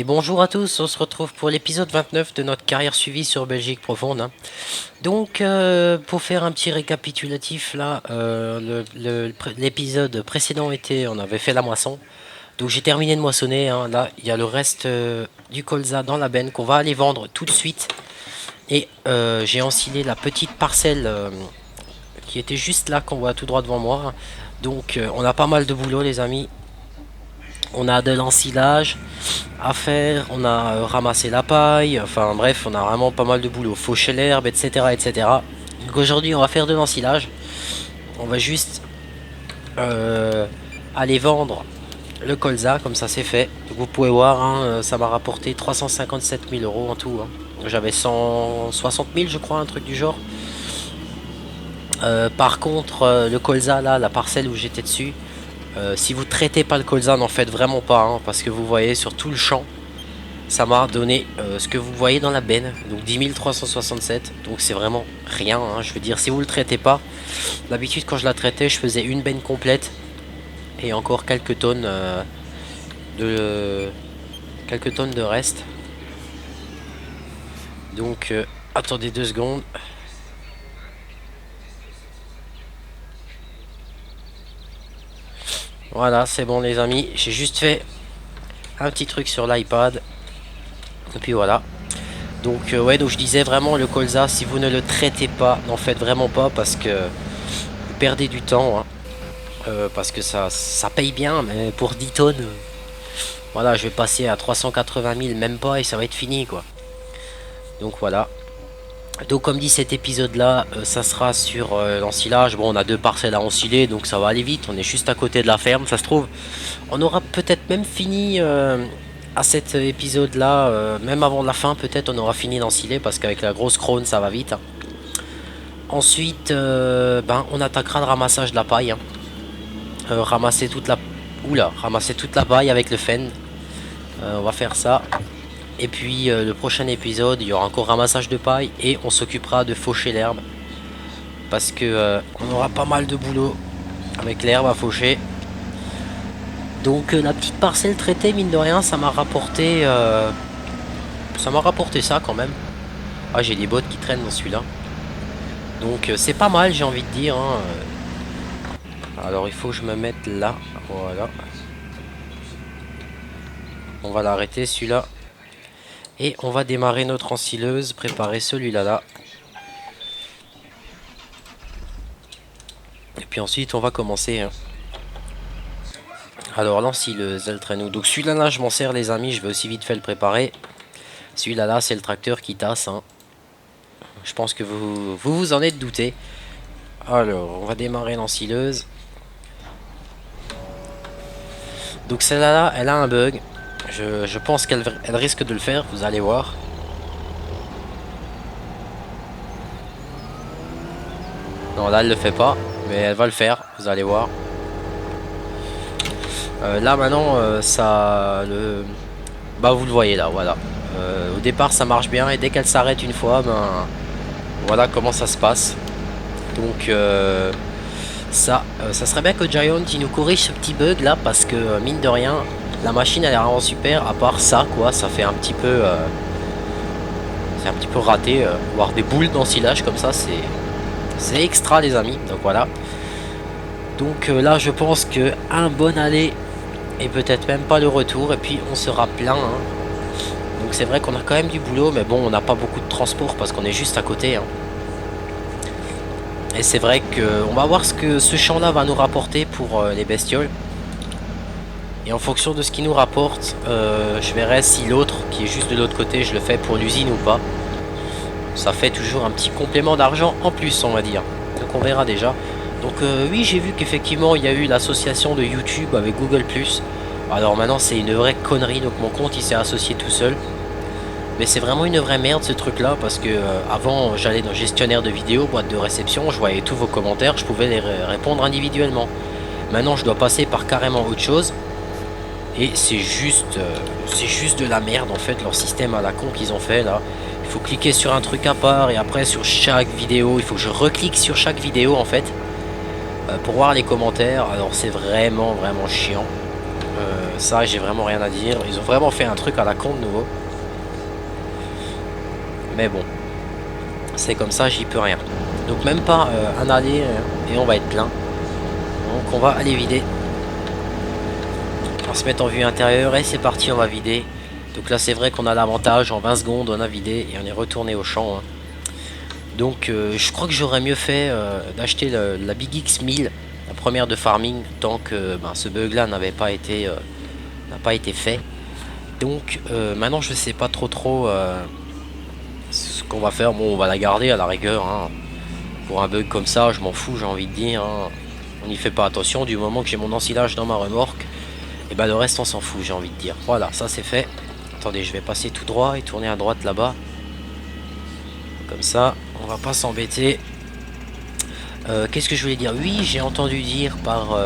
Et bonjour à tous, on se retrouve pour l'épisode 29 de notre carrière suivie sur Belgique profonde, hein. Donc, pour faire un petit récapitulatif, là, l'épisode précédent était, on avait fait la moisson. Donc j'ai terminé de moissonner, hein. Là, il y a le reste du colza dans la benne qu'on va aller vendre tout de suite. Et j'ai ensilé la petite parcelle qui était juste là, qu'on voit tout droit devant moi. Donc on a pas mal de boulot, les amis. On a de l'ensilage à faire, on a ramassé la paille, enfin bref, on a vraiment pas mal de boulot. Faucher l'herbe, etc., etc. Donc aujourd'hui, on va faire de l'ensilage. On va juste aller vendre le colza, comme ça c'est fait. Donc vous pouvez voir, hein, ça m'a rapporté 357 000 euros en tout, hein. J'avais 160 000, je crois, un truc du genre. Par contre, le colza, là, la parcelle où j'étais dessus, si vous traitez pas le colza, n'en faites vraiment pas, hein, parce que vous voyez sur tout le champ, ça m'a donné ce que vous voyez dans la benne, donc 10 367, donc c'est vraiment rien, hein. Je veux dire, si vous le traitez pas, d'habitude quand je la traitais, je faisais une benne complète et encore de quelques tonnes de reste. Donc attendez 2 secondes. Voilà, c'est bon les amis, j'ai juste fait un petit truc sur l'iPad. Et puis voilà. Donc ouais, donc je disais vraiment le colza, si vous ne le traitez pas, n'en faites vraiment pas parce que vous perdez du temps, hein. Parce que ça paye bien, mais pour 10 tonnes, voilà, je vais passer à 380 000, même pas, et ça va être fini quoi. Donc voilà. Donc comme dit cet épisode là, ça sera sur l'ensilage. Bon, on a 2 parcelles à ensiler, donc ça va aller vite, on est juste à côté de la ferme, ça se trouve. On aura peut-être même fini à cet épisode là, même avant la fin peut-être on aura fini d'ensiler, parce qu'avec la grosse crône ça va vite, hein. Ensuite, on attaquera le ramassage de la paille, hein. Ramasser toute la... Oula, ramasser toute la paille avec le fend. On va faire ça. Et puis le prochain épisode, il y aura encore ramassage de paille et on s'occupera de faucher l'herbe. Parce que on aura pas mal de boulot avec l'herbe à faucher. Donc la petite parcelle traitée, mine de rien, ça m'a rapporté ça quand même. Ah, j'ai des bottes qui traînent dans celui-là. Donc c'est pas mal, j'ai envie de dire, hein. Alors il faut que je me mette là. Voilà. On va l'arrêter celui-là. Et on va démarrer notre ensileuse, préparer celui-là là. Et puis ensuite on va commencer, hein. Alors l'ensileuse, elle traîne où? Donc celui-là là je m'en sers les amis, je vais aussi vite fait le préparer. Celui-là là c'est le tracteur qui tasse, hein. Je pense que vous en êtes douté. Alors on va démarrer l'ensileuse. Donc celle-là là, elle a un bug. Je pense qu'elle risque de le faire, vous allez voir. Non, là elle le fait pas, mais elle va le faire, vous allez voir. Là maintenant bah vous le voyez là, voilà. Au départ ça marche bien et dès qu'elle s'arrête une fois, voilà comment ça se passe. Donc ça serait bien que Giant il nous corrige ce petit bug là, parce que mine de rien la machine elle est vraiment super, à part ça quoi, ça fait un petit peu c'est un petit peu raté, voir des boules d'ensilage comme ça c'est extra les amis. Donc voilà. Donc là je pense que un bon aller et peut-être même pas le retour, et puis on sera plein, hein. Donc c'est vrai qu'on a quand même du boulot, mais bon on n'a pas beaucoup de transport parce qu'on est juste à côté, hein. Et c'est vrai que on va voir ce que ce champ là va nous rapporter pour les bestioles. Et en fonction de ce qu'il nous rapporte, je verrai si l'autre qui est juste de l'autre côté je le fais pour l'usine ou pas. Ça fait toujours un petit complément d'argent en plus, on va dire. Donc on verra déjà. Donc oui, j'ai vu qu'effectivement il y a eu l'association de YouTube avec Google+. Alors maintenant c'est une vraie connerie, donc mon compte il s'est associé tout seul. Mais c'est vraiment une vraie merde ce truc là, parce que avant j'allais dans gestionnaire de vidéos, boîte de réception, je voyais tous vos commentaires, je pouvais les répondre individuellement. Maintenant je dois passer par carrément autre chose. Et c'est juste de la merde en fait, leur système à la con qu'ils ont fait là. Il faut cliquer sur un truc à part et après sur chaque vidéo, il faut que je reclique sur chaque vidéo en fait. Pour voir les commentaires, alors c'est vraiment chiant. Ça, j'ai vraiment rien à dire. Ils ont vraiment fait un truc à la con de nouveau. Mais bon, c'est comme ça, j'y peux rien. Donc même pas un aller et on va être plein. Donc on va aller vider. On va se mettre en vue intérieure et c'est parti, on va vider. Donc là c'est vrai qu'on a l'avantage, en 20 secondes on a vidé et on est retourné au champ. Hein. Donc je crois que j'aurais mieux fait d'acheter la Big X 1000, la première de farming, tant que ce bug là n'avait pas été n'a pas été fait. Donc maintenant je sais pas trop ce qu'on va faire. Bon, on va la garder à la rigueur. Hein. Pour un bug comme ça, je m'en fous, j'ai envie de dire. Hein. On n'y fait pas attention. Du moment que j'ai mon ensilage dans ma remorque, et ben le reste on s'en fout, j'ai envie de dire. Voilà, ça c'est fait. Attendez, je vais passer tout droit et tourner à droite là-bas. Comme ça, on va pas s'embêter. Qu'est-ce que je voulais dire? Oui, j'ai entendu dire par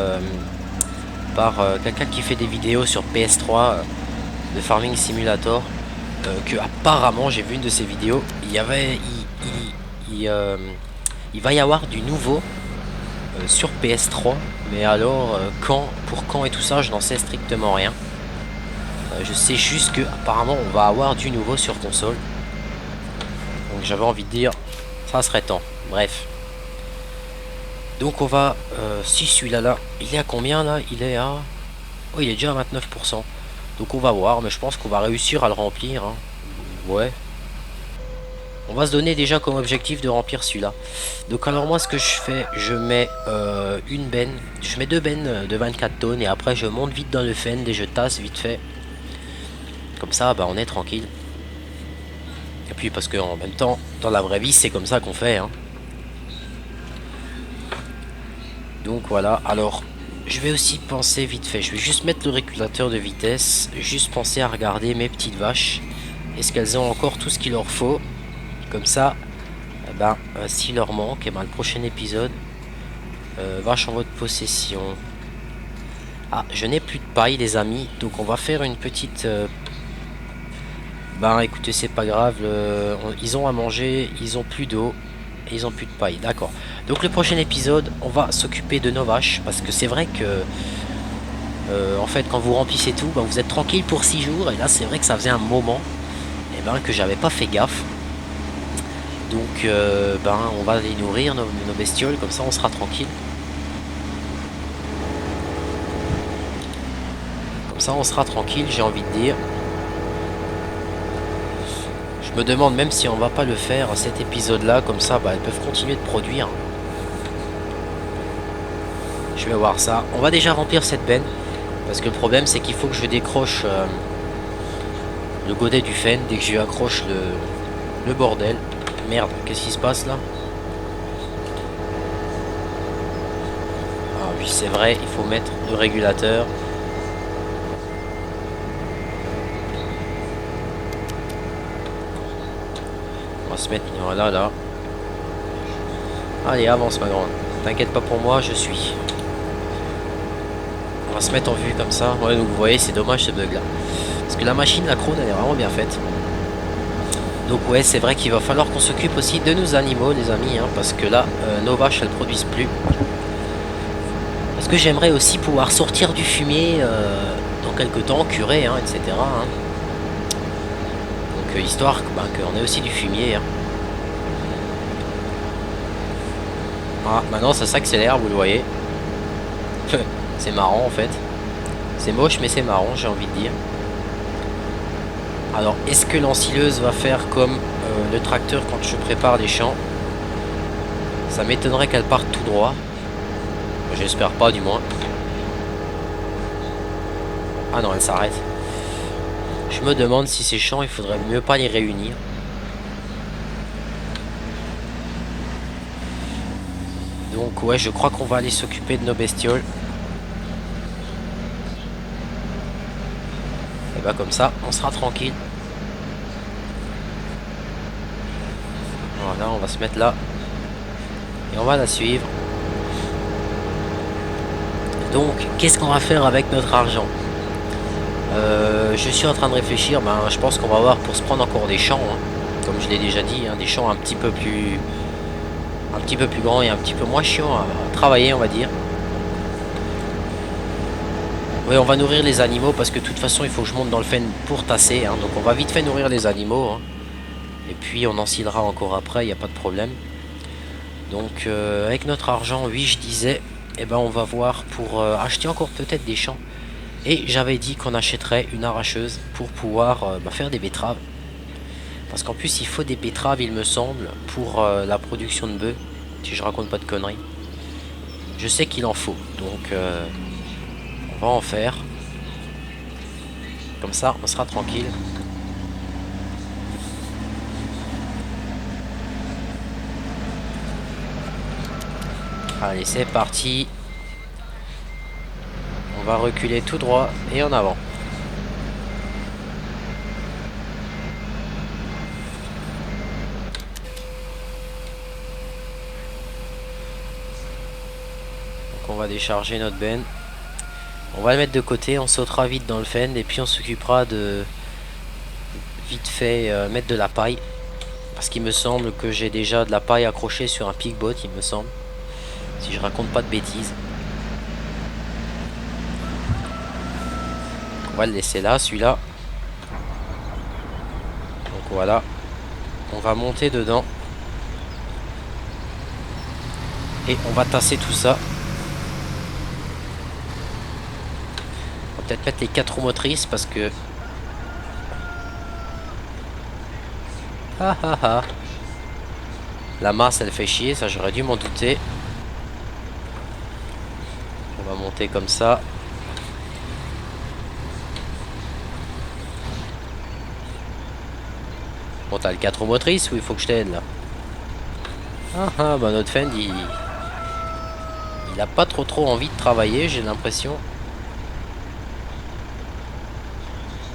quelqu'un qui fait des vidéos sur PS3 de Farming Simulator que apparemment j'ai vu une de ces vidéos. Il y avait, il va y avoir du nouveau sur PS3, mais alors pour quand et tout ça, je n'en sais strictement rien. Je sais juste que apparemment on va avoir du nouveau sur console. Donc j'avais envie de dire, ça serait temps. Bref. Donc on va, si celui-là là, il est à combien là? Il est à... Oh, il est déjà à 29%. Donc on va voir, mais je pense qu'on va réussir à le remplir. Hein. Ouais. On va se donner déjà comme objectif de remplir celui-là. Donc alors moi ce que je fais, je mets une benne, je mets deux bennes de 24 tonnes et après je monte vite dans le fend et je tasse vite fait. Comme ça on est tranquille. Et puis parce que en même temps, dans la vraie vie c'est comme ça qu'on fait. Hein. Donc voilà, alors je vais aussi penser vite fait, je vais juste mettre le régulateur de vitesse, juste penser à regarder mes petites vaches. Est-ce qu'elles ont encore tout ce qu'il leur faut? Comme ça, s'il leur manque, le prochain épisode, vache en votre possession. Ah, je n'ai plus de paille les amis, donc on va faire une petite... écoutez, c'est pas grave, ils ont à manger, ils ont plus d'eau, et ils ont plus de paille, d'accord. Donc le prochain épisode, on va s'occuper de nos vaches, parce que c'est vrai que... en fait, quand vous remplissez tout, vous êtes tranquille pour 6 jours, et là c'est vrai que ça faisait un moment que j'avais pas fait gaffe. Donc on va les nourrir nos bestioles, comme ça on sera tranquille. Comme ça on sera tranquille, j'ai envie de dire. Je me demande même si on va pas le faire cet épisode là, comme ça elles peuvent continuer de produire. Je vais voir ça. On va déjà remplir cette benne. Parce que le problème c'est qu'il faut que je décroche le godet du fen dès que je lui accroche le bordel. Merde, qu'est-ce qui se passe là? Ah oui, c'est vrai, il faut mettre le régulateur. On va se mettre là. Allez, avance ma grande. T'inquiète pas pour moi, je suis. On va se mettre en vue comme ça. Ouais, donc vous voyez, c'est dommage ce bug là. Parce que la machine, la crone, elle est vraiment bien faite. Donc ouais, c'est vrai qu'il va falloir qu'on s'occupe aussi de nos animaux les amis, hein, parce que là, nos vaches elles produisent plus. Parce que j'aimerais aussi pouvoir sortir du fumier dans quelques temps, curer, hein, etc. Hein. Donc histoire qu'on ait aussi du fumier. Hein. Ah, maintenant ça s'accélère, vous le voyez. C'est marrant en fait. C'est moche mais c'est marrant, j'ai envie de dire. Alors, est-ce que l'ensileuse va faire comme le tracteur quand je prépare les champs? Ça m'étonnerait qu'elle parte tout droit. J'espère pas, du moins. Ah non, elle s'arrête. Je me demande si ces champs, il faudrait mieux pas les réunir. Donc, ouais, je crois qu'on va aller s'occuper de nos bestioles. Et comme ça, on sera tranquille. Voilà, on va se mettre là. Et on va la suivre. Donc, qu'est-ce qu'on va faire avec notre argent? Je suis en train de réfléchir. Je pense qu'on va voir pour se prendre encore des champs. Hein, comme je l'ai déjà dit, hein, des champs un petit peu plus grands et un petit peu moins chiants à travailler, on va dire. Oui, on va nourrir les animaux parce que de toute façon il faut que je monte dans le fen pour tasser, hein. Donc on va vite fait nourrir les animaux, hein. Et puis on ensilera encore après, il n'y a pas de problème. Donc avec notre argent, oui je disais, eh ben on va voir pour acheter encore peut-être des champs. Et j'avais dit qu'on achèterait une arracheuse pour pouvoir faire des betteraves. Parce qu'en plus il faut des betteraves il me semble pour la production de bœufs. Si je raconte pas de conneries. Je sais qu'il en faut. Donc on va en faire. Comme ça on sera tranquille. Allez c'est parti. On va reculer tout droit et en avant. Donc on va décharger notre benne. On va le mettre de côté, on sautera vite dans le fen et puis on s'occupera de vite fait mettre de la paille. Parce qu'il me semble que j'ai déjà de la paille accrochée sur un pickbot, il me semble. Si je raconte pas de bêtises. On va le laisser là, celui-là. Donc voilà. On va monter dedans. Et on va tasser tout ça. On va peut-être mettre les 4 roues motrices parce que... Ah ah ah. La masse elle fait chier, ça j'aurais dû m'en douter. On va monter comme ça. Bon t'as le 4 roues motrices ou il faut que je t'aide là? Ah ah bah notre Fend il a pas trop envie de travailler j'ai l'impression.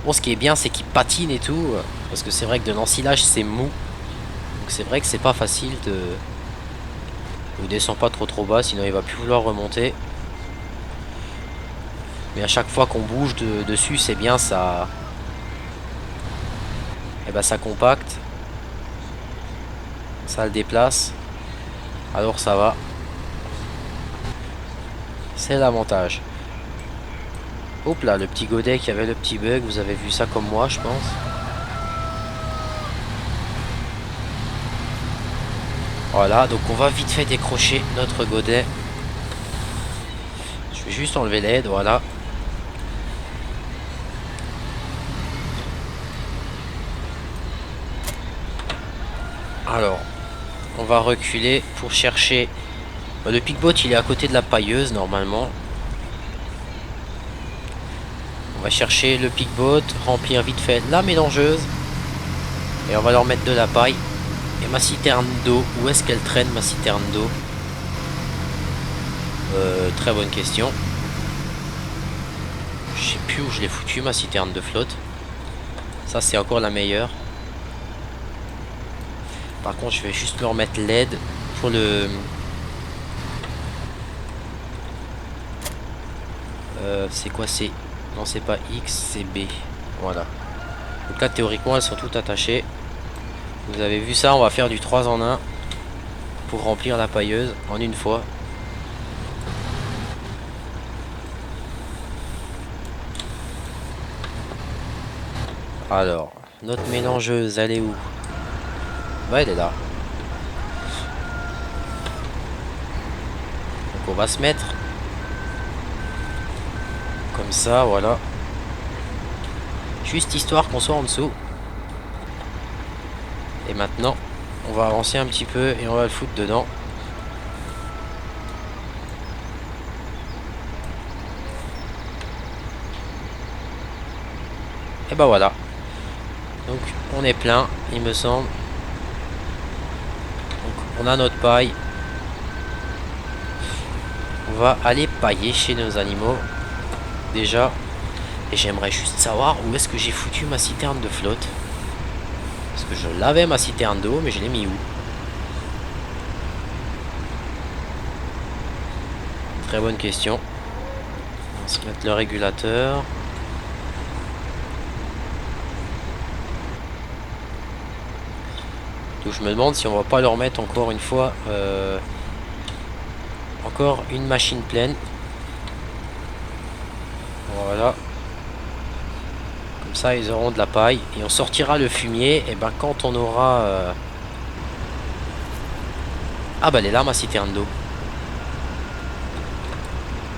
Bon ce qui est bien c'est qu'il patine et tout. Parce que c'est vrai que de l'ensilage c'est mou. Donc c'est vrai que c'est pas facile de... Il descend pas trop bas sinon il va plus vouloir remonter. Mais à chaque fois qu'on bouge dessus c'est bien ça. Et bah ça compacte. Ça le déplace. Alors ça va. C'est l'avantage. Hop là, le petit godet qui avait le petit bug, vous avez vu ça comme moi je pense. Voilà, donc on va vite fait décrocher notre godet. Je vais juste enlever l'aide, voilà. Alors, on va reculer pour chercher... Le pickbot il est à côté de la pailleuse normalement. On va chercher le pickbot, remplir vite fait la mélangeuse. Et on va leur mettre de la paille. Et ma citerne d'eau, où est-ce qu'elle traîne ma citerne d'eau? Très bonne question. Je sais plus où je l'ai foutu ma citerne de flotte. Ça c'est encore la meilleure. Par contre je vais juste me remettre l'aide pour le... c'est quoi c'est... Non c'est pas X, c'est B. Voilà. Donc là théoriquement elles sont toutes attachées. Vous avez vu ça, on va faire du 3 en 1 pour remplir la pailleuse en une fois. Alors, notre mélangeuse, elle est où? Bah elle est là. Donc on va se mettre comme ça, voilà. Juste histoire qu'on soit en dessous. Et maintenant, on va avancer un petit peu et on va le foutre dedans. Et bah voilà. Donc on est plein, il me semble. Donc on a notre paille. On va aller pailler chez nos animaux. Déjà. Et j'aimerais juste savoir où est-ce que j'ai foutu ma citerne de flotte. Parce que je l'avais ma citerne d'eau, mais je l'ai mis où? Très bonne question. On va se mettre le régulateur. Donc je me demande si on va pas leur mettre encore une fois encore une machine pleine. Voilà. Comme ça, ils auront de la paille. Et on sortira le fumier. Et ben quand on aura... Ah bah elle est là, ma citerne d'eau.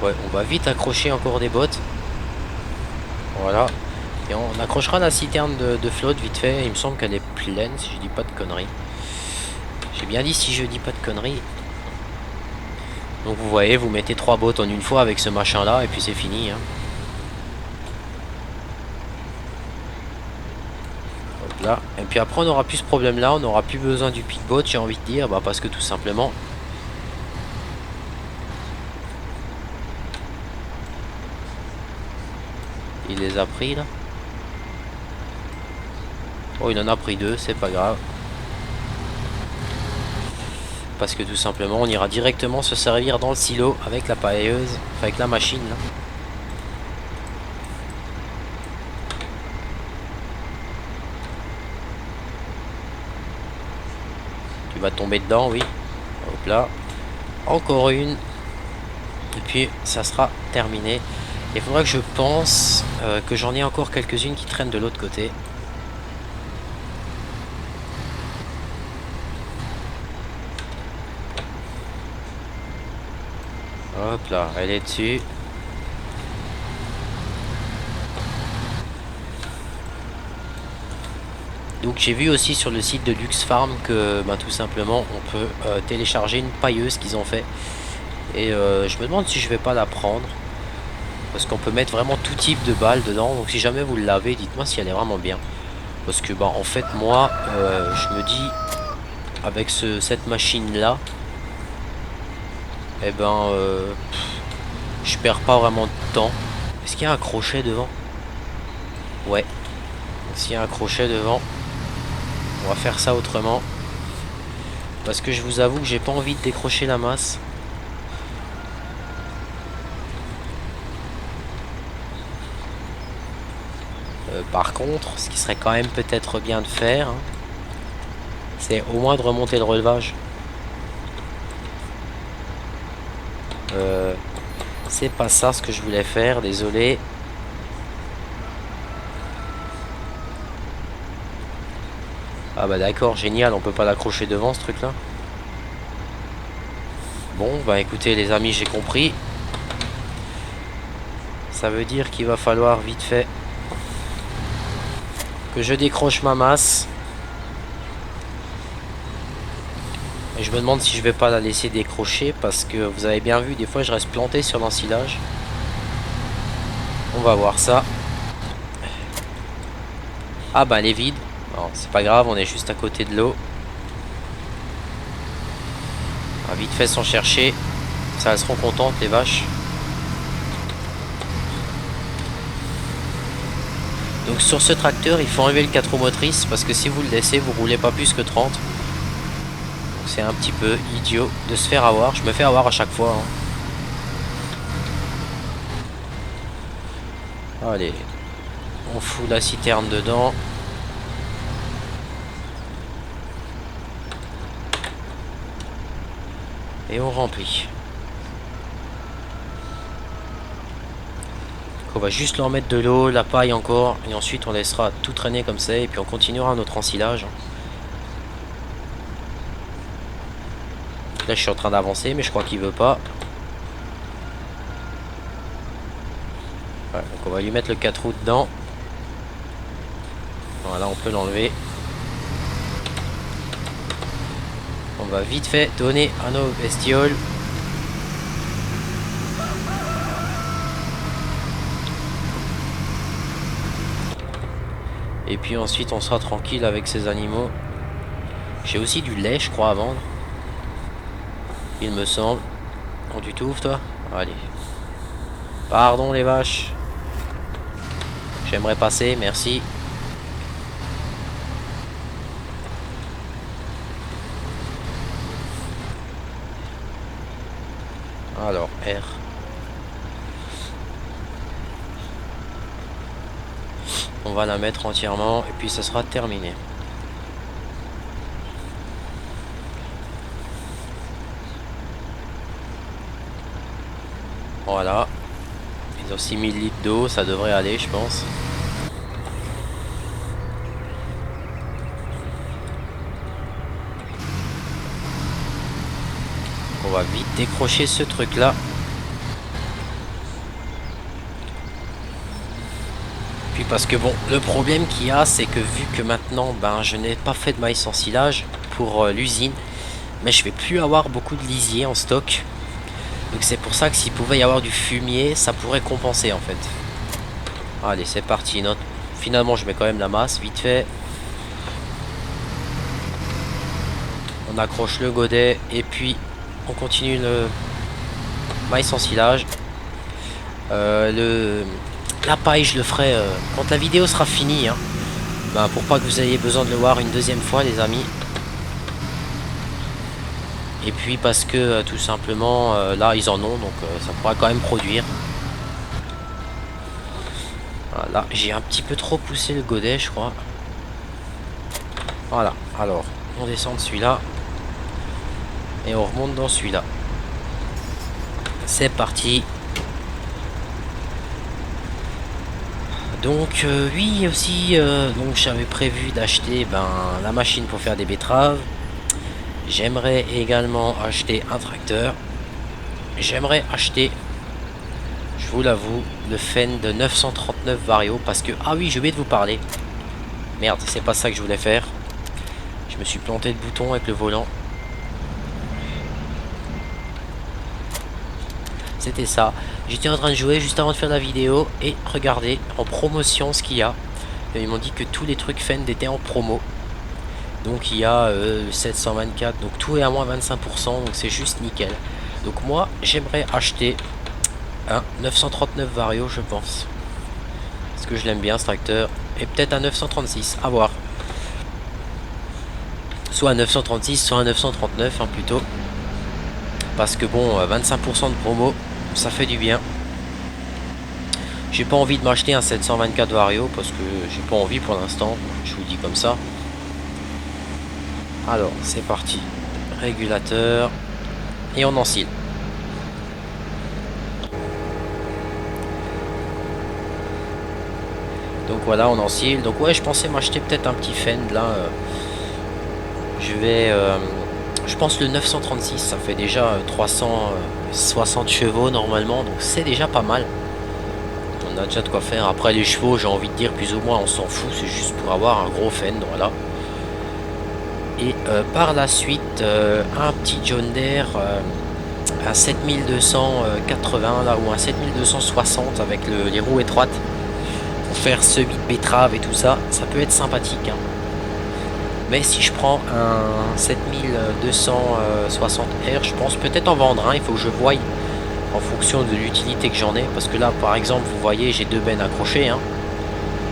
Ouais, on va vite accrocher encore des bottes. Voilà. Et on accrochera la citerne de flotte vite fait. Il me semble qu'elle est pleine, si je dis pas de conneries. J'ai bien dit si je dis pas de conneries. Donc vous voyez, vous mettez 3 bottes en une fois avec ce machin là et puis c'est fini. Hein. Hop là. Et puis après on n'aura plus ce problème là, on n'aura plus besoin du pick-bot, j'ai envie de dire. Bah parce que tout simplement... Il les a pris là. Oh il en a pris 2, c'est pas grave. Parce que tout simplement on ira directement se servir dans le silo avec la pailleuse, enfin avec la machine là. Tu vas tomber dedans, oui. Hop là. Encore une. Et puis ça sera terminé. Il faudra que je pense que j'en ai encore quelques-unes qui traînent de l'autre côté. Hop là, elle est dessus. Donc j'ai vu aussi sur le site de Lux Farm que bah, tout simplement on peut télécharger une pailleuse qu'ils ont fait. Et je me demande si je vais pas la prendre. Parce qu'on peut mettre vraiment tout type de balles dedans. Donc si jamais vous l'avez, dites-moi si elle est vraiment bien. Parce que bah en fait moi je me dis avec cette machine là, eh ben je perds pas vraiment de temps. Est-ce qu'il y a un crochet devant? Ouais. S'il y a un crochet devant, on va faire ça autrement. Parce que je vous avoue que j'ai pas envie de décrocher la masse. Par contre, ce qui serait quand même peut-être bien de faire, hein, c'est au moins de remonter le relevage. C'est pas ça ce que je voulais faire, désolé. Ah bah d'accord, génial, on peut pas l'accrocher devant ce truc là. Bon bah écoutez les amis, j'ai compris. Ça veut dire qu'il va falloir vite fait que je décroche ma masse. Et je me demande si je vais pas la laisser décrocher parce que vous avez bien vu, des fois je reste planté sur l'ensilage. On va voir ça. Ah bah elle est vide. Non, c'est pas grave, on est juste à côté de l'eau. On va vite fait s'en chercher. Ça, elles seront contentes les vaches. Donc sur ce tracteur, il faut enlever le 4 roues motrices parce que si vous le laissez, vous roulez pas plus que 30. C'est un petit peu idiot de se faire avoir. Je me fais avoir à chaque fois. Hein. Allez, on fout la citerne dedans. Et on remplit. On va juste leur mettre de l'eau, la paille encore. Et ensuite on laissera tout traîner comme ça. Et puis on continuera notre ensilage. Là je suis en train d'avancer mais je crois qu'il veut pas. Ouais, donc on va lui mettre le 4 roues dedans. Voilà, on peut l'enlever. On va vite fait donner à nos bestioles. Et puis ensuite on sera tranquille avec ces animaux. J'ai aussi du lait je crois à vendre. Il me semble. Oh, tu t'ouvres toi? Allez. Pardon les vaches. J'aimerais passer, merci. Alors, R. On va la mettre entièrement et puis ça sera terminé. Voilà. Ils Sur 6000 litres d'eau, ça devrait aller, je pense. On va vite décrocher ce truc là. Puis parce que bon, le problème qu'il y a, c'est que vu que maintenant ben je n'ai pas fait de maïs en silage pour l'usine, mais je vais plus avoir beaucoup de lisier en stock. Donc c'est pour ça que s'il pouvait y avoir du fumier, ça pourrait compenser en fait. Allez, c'est parti. Finalement je mets quand même la masse vite fait. On accroche le godet et puis on continue le maïs en silage. La paille, je le ferai quand la vidéo sera finie. Hein. Ben, pour pas que vous ayez besoin de le voir une deuxième fois, les amis. Et puis parce que tout simplement, là, ils en ont, donc ça pourra quand même produire. Voilà, j'ai un petit peu trop poussé le godet, je crois. Voilà, alors, on descend de celui-là. Et on remonte dans celui-là. C'est parti. Donc oui aussi, donc j'avais prévu d'acheter la machine pour faire des betteraves. J'aimerais également acheter un tracteur. J'aimerais acheter, je vous l'avoue, le Fendt de 939 Vario parce que, ah oui, j'ai oublié de vous parler. Merde, c'est pas ça que je voulais faire. Je me suis planté de bouton avec le volant. C'était ça. J'étais en train de jouer juste avant de faire la vidéo et regardez en promotion ce qu'il y a. Ils m'ont dit que tous les trucs Fendt étaient en promo. Donc il y a 724, donc tout est à moins 25%, donc c'est juste nickel. Donc moi j'aimerais acheter un 939 Vario, je pense. Parce que je l'aime bien ce tracteur. Et peut-être un 936, à voir. Soit un 936, soit un 939 hein, plutôt. Parce que bon, 25% de promo, ça fait du bien. J'ai pas envie de m'acheter un 724 Vario parce que j'ai pas envie pour l'instant. Je vous dis comme ça. Alors, c'est parti. Régulateur. Et on enfile. Donc voilà, on enfile. Donc ouais, je pensais m'acheter peut-être un petit Fendt là. Je vais... je pense le 936, ça fait déjà 360 chevaux normalement. Donc c'est déjà pas mal. On a déjà de quoi faire. Après les chevaux, j'ai envie de dire plus ou moins, on s'en fout. C'est juste pour avoir un gros Fendt, voilà. Et par la suite, un petit John Deere, un 7280 là, ou un 7260 avec les roues étroites pour faire semis de betterave et tout ça, ça peut être sympathique. Hein. Mais si je prends un 7260R, je pense peut-être en vendre un. Il faut que je voie en fonction de l'utilité que j'en ai. Parce que là, par exemple, vous voyez, j'ai deux bennes accrochées. Hein.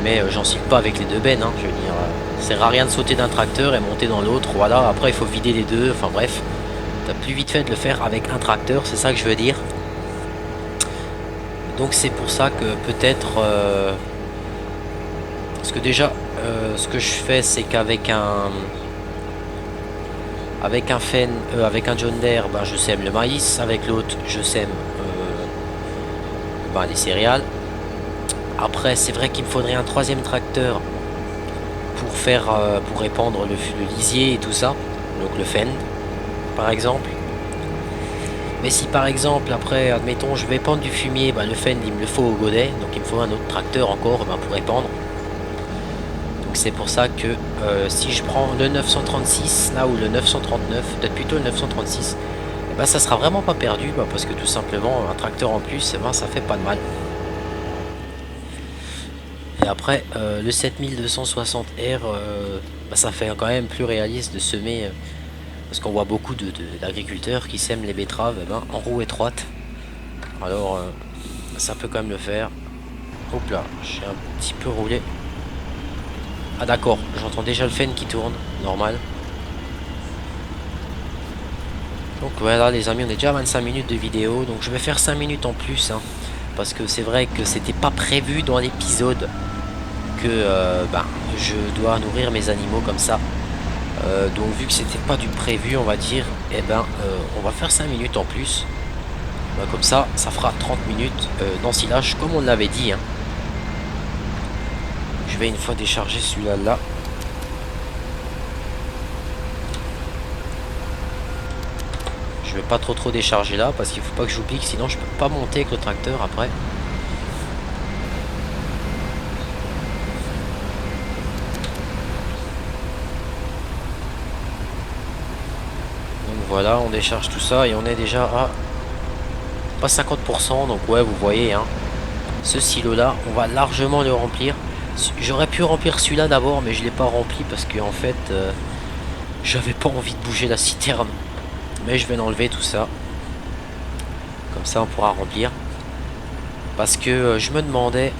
Mais j'en cite pas avec les deux bennes. Hein, je veux dire, ça sert à rien de sauter d'un tracteur et monter dans l'autre. Voilà, après il faut vider les deux. Enfin bref, t'as plus vite fait de le faire avec un tracteur, c'est ça que je veux dire. Donc c'est pour ça que peut-être... parce que déjà, ce que je fais, c'est qu'avec un... Avec un John Deere, ben, je sème le maïs. Avec l'autre, je sème les céréales. Après, c'est vrai qu'il me faudrait un troisième tracteur pour répandre le lisier et tout ça. Donc le Fendt, par exemple. Mais si par exemple, après, admettons, je vais pendre du fumier, ben, le Fendt, il me le faut au godet. Donc il me faut un autre tracteur encore pour répandre. Donc c'est pour ça que si je prends le 936 là ou le 939, peut-être plutôt le 936, et ben, ça sera vraiment pas perdu parce que tout simplement un tracteur en plus, ben, ça fait pas de mal. Et après le 7260R, ça fait quand même plus réaliste de semer parce qu'on voit beaucoup d'agriculteurs qui sèment les betteraves en roue étroite. Alors ça peut quand même le faire. Hop là, j'ai un petit peu roulé. Ah d'accord, j'entends déjà le Fendt qui tourne, normal. Donc voilà les amis, on est déjà à 25 minutes de vidéo, donc je vais faire 5 minutes en plus, hein, parce que c'est vrai que c'était pas prévu dans l'épisode que je dois nourrir mes animaux comme ça. Donc vu que c'était pas du prévu, on va dire, on va faire 5 minutes en plus. Bah, comme ça fera 30 minutes d'ensilage comme on l'avait dit, hein. Je vais une fois décharger celui-là là. Je vais pas trop décharger là parce qu'il faut pas que j'oublie que sinon je peux pas monter avec le tracteur après. Donc voilà, on décharge tout ça et on est déjà à pas 50%. Donc ouais, vous voyez, hein, ce silo là, on va largement le remplir. J'aurais pu remplir celui-là d'abord, mais je l'ai pas rempli parce que en fait, j'avais pas envie de bouger la citerne. Mais je vais l'enlever tout ça. Comme ça, on pourra remplir. Parce que je me demandais,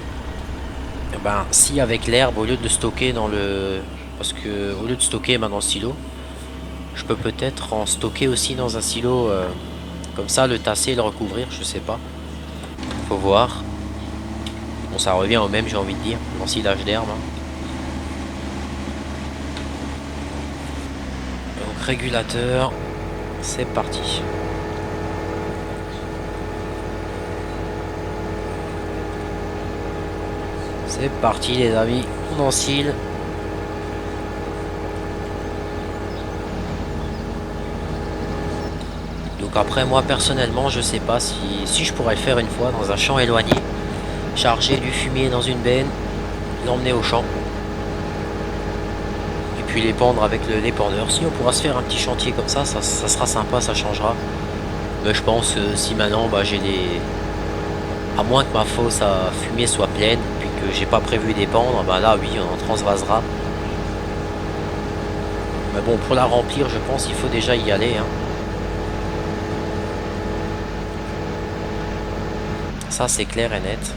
ben, si avec l'herbe, au lieu de le stocker dans le... Parce que au lieu de stocker dans le silo, je peux peut-être en stocker aussi dans un silo. Comme ça, le tasser et le recouvrir, je sais pas. Faut voir. Bon, ça revient au même, j'ai envie de dire. L'ensilage d'herbe, hein. Donc, régulateur. C'est parti. C'est parti les amis, on ensile. Donc après moi personnellement je sais pas si je pourrais le faire une fois dans un champ éloigné. Charger du fumier dans une benne, l'emmener au champ. Et puis l'épandre avec l'épandeur. Si on pourra se faire un petit chantier comme ça sera sympa, ça changera. Mais je pense si maintenant bah, j'ai des... À moins que ma fosse à fumier soit pleine, puis que j'ai pas prévu d'épandre, bah là oui on en transvasera. Mais bon pour la remplir je pense qu'il faut déjà y aller, hein. Ça c'est clair et net.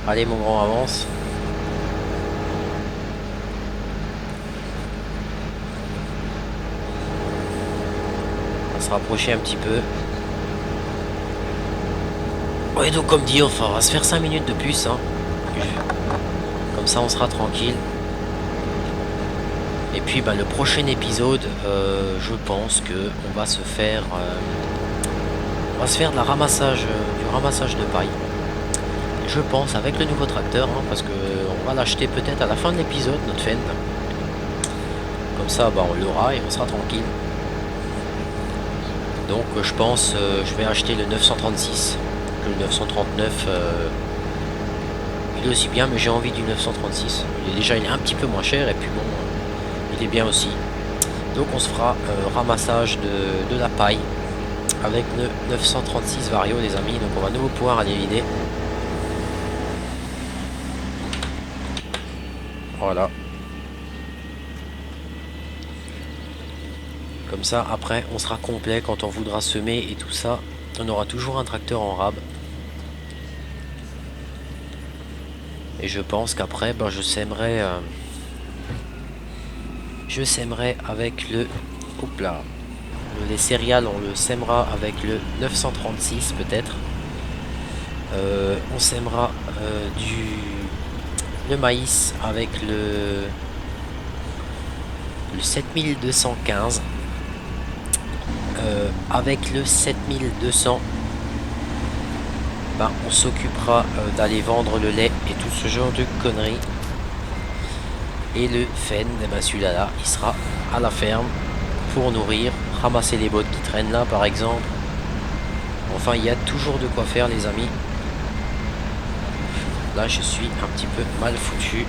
Allez mon grand, avance. On va se rapprocher un petit peu. Ouais, donc comme dit, enfin, on va se faire 5 minutes de plus, hein. Comme ça on sera tranquille. Et puis bah, le prochain épisode, je pense que on va se faire de la ramassage, du ramassage de paille. Et je pense avec le nouveau tracteur, hein, parce que on va l'acheter peut-être à la fin de l'épisode, notre Fendt. Comme ça bah, on l'aura et on sera tranquille. Donc je pense je vais acheter le 936. Le 939 il est aussi bien, mais j'ai envie du 936. Il est un petit peu moins cher et puis bon, il est bien aussi. Donc on se fera ramassage de la paille avec le 936 Vario les amis. Donc on va de nouveau pouvoir aller vider. Voilà. Comme ça après on sera complet quand on voudra semer et tout ça. On aura toujours un tracteur en rab. Et je pense qu'après ben, je sèmerai avec le... Hop là. Les céréales on le sèmera avec le 936 peut-être. On sèmera le maïs avec le 7215. Avec le 7200 ben, on s'occupera d'aller vendre le lait et tout ce genre de conneries. Et le Fendt, eh ben celui-là là, il sera à la ferme pour nourrir, ramasser les bottes qui traînent là par exemple. Enfin il y a toujours de quoi faire les amis. Là je suis un petit peu mal foutu.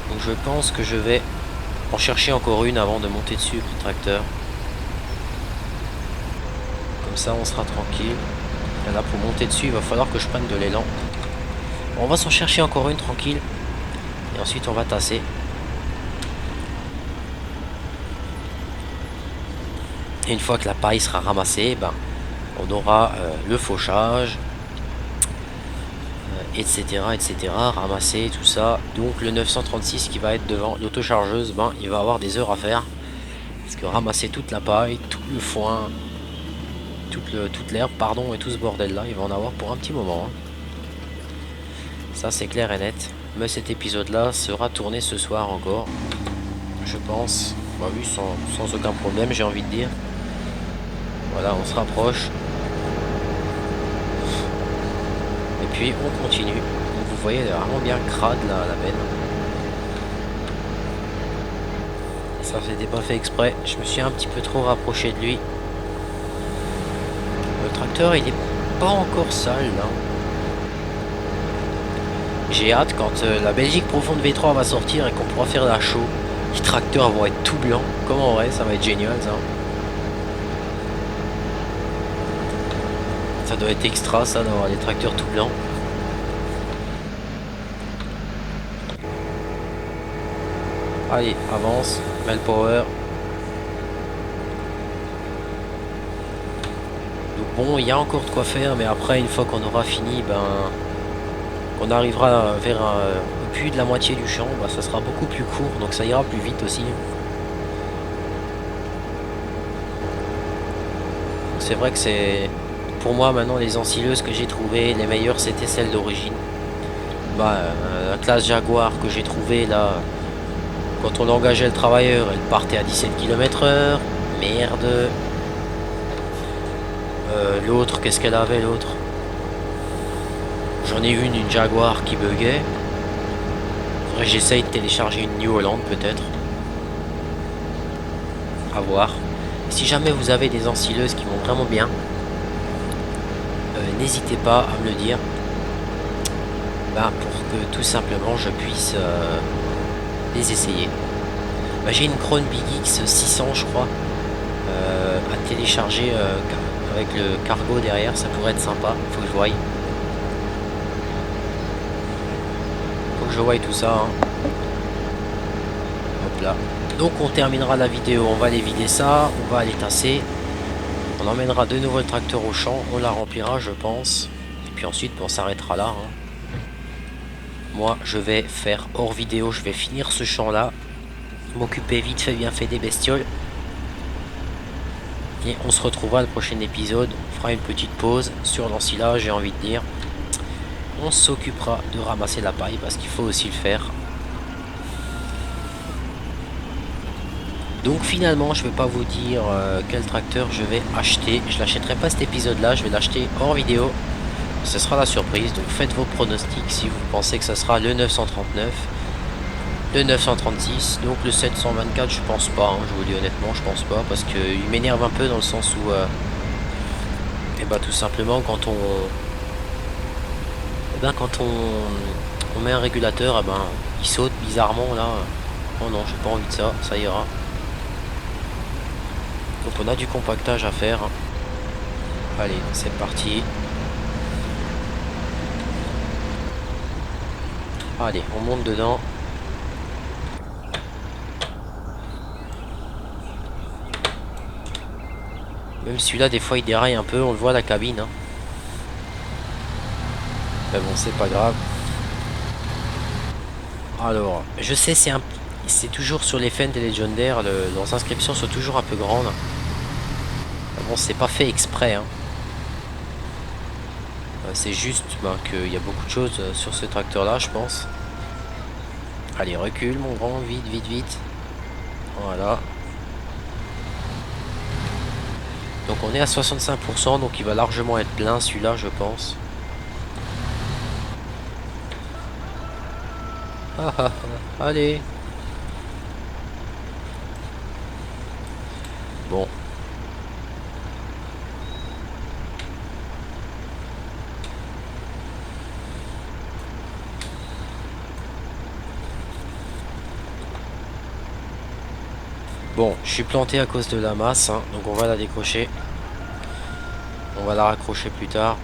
Donc je pense que je vais en chercher encore une avant de monter dessus avec le tracteur. Comme ça on sera tranquille. Et là pour monter dessus il va falloir que je prenne de l'élan. On va s'en chercher encore une tranquille. Et ensuite on va tasser. Et une fois que la paille sera ramassée, ben, on aura le fauchage, etc., etc., ramasser tout ça. Donc le 936 qui va être devant l'autochargeuse, ben, il va avoir des heures à faire. Parce que ramasser toute la paille, tout le foin, toute l'herbe, pardon, et tout ce bordel là, il va en avoir pour un petit moment, hein. Ça c'est clair et net. Mais cet épisode là sera tourné ce soir encore. Je pense. Bah oui, sans aucun problème, j'ai envie de dire. Voilà, on se rapproche. Et puis on continue. Donc vous voyez, elle est vraiment bien crade là, la benne. Ça c'était pas fait exprès. Je me suis un petit peu trop rapproché de lui. Le tracteur il est pas encore sale là. J'ai hâte quand la Belgique Profonde V3 va sortir et qu'on pourra faire la show. Les tracteurs vont être tout blancs. Comme en vrai, ça va être génial ça. Ça doit être extra ça d'avoir des tracteurs tout blancs. Allez, avance, mets le power. Donc bon, il y a encore de quoi faire, mais après, une fois qu'on aura fini, ben, on arrivera vers plus de la moitié du champ, ben, ça sera beaucoup plus court, donc ça ira plus vite aussi. C'est vrai que c'est, pour moi maintenant, les ensileuses que j'ai trouvées, les meilleures, c'était celles d'origine. Bah, la classe Jaguar que j'ai trouvée là, quand on engageait le travailleur, elle partait à 17 km/h. Merde. L'autre, qu'est-ce qu'elle avait l'autre? J'en ai une Jaguar qui buguait. Faudrait que j'essaye de télécharger une New Holland peut-être. À voir. Si jamais vous avez des ensileuses qui vont vraiment bien, n'hésitez pas à me le dire. Bah, pour que tout simplement je puisse les essayer. Bah, j'ai une Krone Big X 600 je crois à télécharger avec le cargo derrière, ça pourrait être sympa, faut que je voie. Faut que je voie tout ça. Hein. Hop là. Donc on terminera la vidéo, on va aller vider ça, on va aller tasser. On emmènera de nouveau le tracteur au champ, on la remplira je pense. Et puis ensuite on s'arrêtera là. Hein. Moi je vais faire hors vidéo, je vais finir ce champ là. M'occuper vite fait bien fait des bestioles. Et on se retrouvera le prochain épisode. On fera une petite pause sur l'ensilage, j'ai envie de dire. On s'occupera de ramasser la paille parce qu'il faut aussi le faire. Donc finalement je vais pas vous dire quel tracteur je vais acheter. Je l'achèterai pas cet épisode là, je vais l'acheter hors vidéo. Ce sera la surprise, donc faites vos pronostics si vous pensez que ça sera le 939, le 936, donc le 724 je pense pas, hein, je vous le dis honnêtement je pense pas, parce qu'il m'énerve un peu dans le sens où et bah tout simplement quand on met un régulateur, ben il saute bizarrement là. Oh non, j'ai pas envie de ça, ça ira. Donc on a du compactage à faire. Allez, c'est parti. Allez, on monte dedans. Même celui-là, des fois, il déraille un peu. On le voit à la cabine. Hein. Mais bon, c'est pas grave. Alors, je sais, c'est toujours sur les Fendt et les légendaires. Leurs inscriptions sont toujours un peu grandes. Mais bon, c'est pas fait exprès. Hein. C'est juste qu'il y a beaucoup de choses sur ce tracteur-là, je pense. Allez, recule, mon grand. Vite, vite, vite. Voilà. Donc on est à 65%, donc il va largement être plein celui-là, je pense. Ah, ah, ah, allez. Bon. Bon, je suis planté à cause de la masse, hein, donc on va la décrocher. On va la raccrocher plus tard.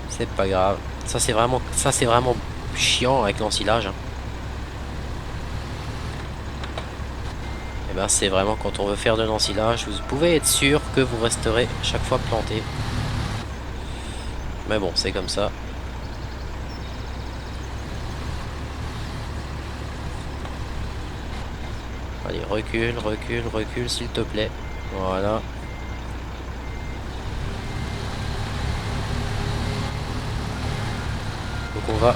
C'est pas grave. Ça c'est vraiment chiant avec l'ensilage. Hein. Et ben c'est vraiment quand on veut faire de l'ensilage, vous pouvez être sûr que vous resterez chaque fois planté. Mais bon, c'est comme ça. Allez, recule, recule, recule, s'il te plaît. Voilà. on va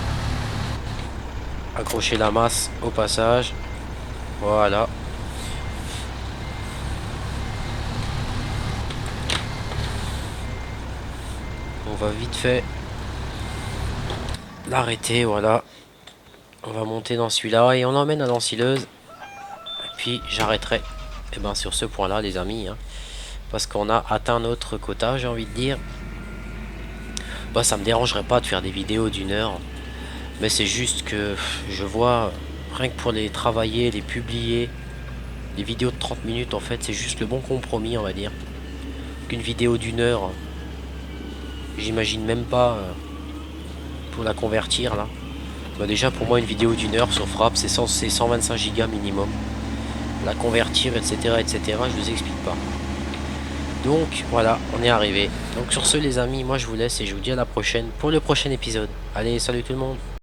accrocher la masse au passage. Voilà. On va vite fait l'arrêter, voilà. On va monter dans celui-là et on emmène à l'ensileuse. Et puis j'arrêterai et ben, sur ce point-là, les amis. Hein, parce qu'on a atteint notre quota, j'ai envie de dire. Bah, ça me dérangerait pas de faire des vidéos d'1 heure. Mais c'est juste que je vois, rien que pour les travailler, les publier, des vidéos de 30 minutes, en fait, c'est juste le bon compromis, on va dire. Qu'une vidéo d'1 heure, j'imagine même pas pour la convertir, là. Bah, déjà, pour moi, une vidéo d'1 heure sur Frappe, c'est 125 gigas minimum. La convertir, etc., etc., je vous explique pas. Donc, voilà, on est arrivé. Donc, sur ce, les amis, moi, je vous laisse et je vous dis à la prochaine pour le prochain épisode. Allez, salut tout le monde!